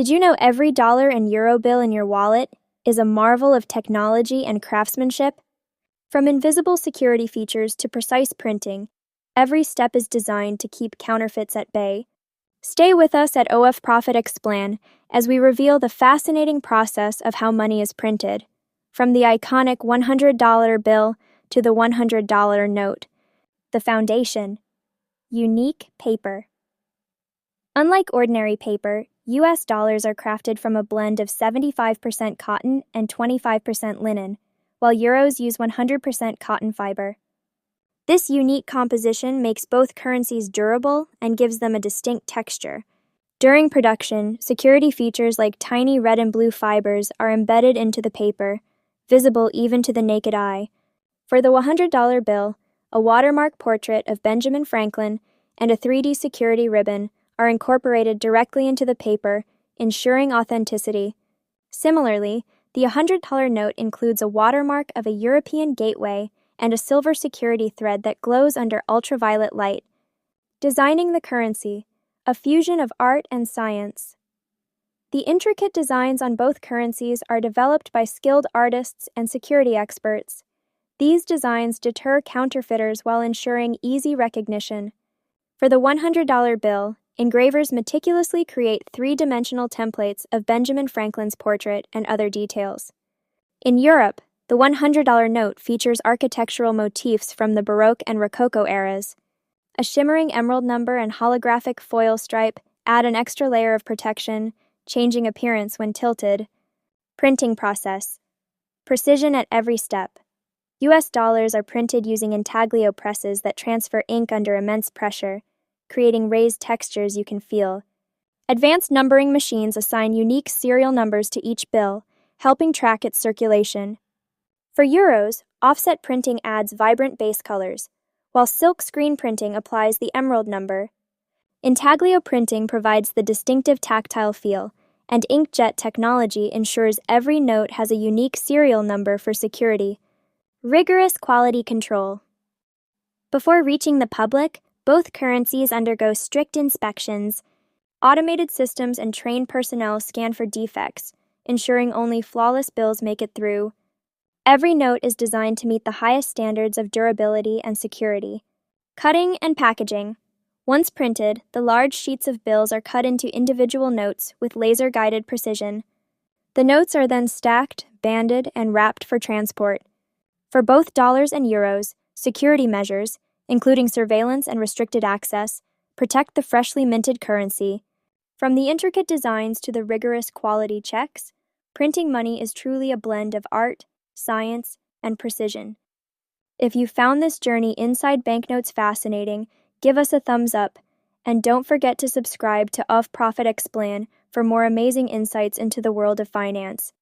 Did you know every dollar and euro bill in your wallet is a marvel of technology and craftsmanship? From invisible security features to precise printing, every step is designed to keep counterfeits at bay. Stay with us at OF Profit Explan as we reveal the fascinating process of how money is printed, from the iconic $100 bill to the $100 note. The foundation: unique paper. Unlike ordinary paper, US dollars are crafted from a blend of 75% cotton and 25% linen, while euros use 100% cotton fiber. This unique composition makes both currencies durable and gives them a distinct texture. During production, security features like tiny red and blue fibers are embedded into the paper, visible even to the naked eye. For the $100 bill, a watermark portrait of Benjamin Franklin and a 3D security ribbon are incorporated directly into the paper, ensuring authenticity. Similarly, the $100 note includes a watermark of a European gateway and a silver security thread that glows under ultraviolet light. Designing the currency, a fusion of art and science. The intricate designs on both currencies are developed by skilled artists and security experts. These designs deter counterfeiters while ensuring easy recognition. For the $100 bill, engravers meticulously create three-dimensional templates of Benjamin Franklin's portrait and other details. In Europe, the $100 note features architectural motifs from the Baroque and Rococo eras. A shimmering emerald number and holographic foil stripe add an extra layer of protection, changing appearance when tilted. Printing process: precision at every step. US dollars are printed using intaglio presses that transfer ink under immense pressure, creating raised textures you can feel. Advanced numbering machines assign unique serial numbers to each bill, helping track its circulation. For euros, offset printing adds vibrant base colors, while silk screen printing applies the emerald number. Intaglio printing provides the distinctive tactile feel, and inkjet technology ensures every note has a unique serial number for security. Rigorous quality control. Before reaching the public, both currencies undergo strict inspections. Automated systems and trained personnel scan for defects, ensuring only flawless bills make it through. Every note is designed to meet the highest standards of durability and security. Cutting and packaging. Once printed, the large sheets of bills are cut into individual notes with laser-guided precision. The notes are then stacked, banded, and wrapped for transport. For both dollars and euros, security measures, including surveillance and restricted access, protect the freshly minted currency. From the intricate designs to the rigorous quality checks, printing money is truly a blend of art, science, and precision. If you found this journey inside banknotes fascinating, give us a thumbs up, and don't forget to subscribe to Of Profit Explan for more amazing insights into the world of finance.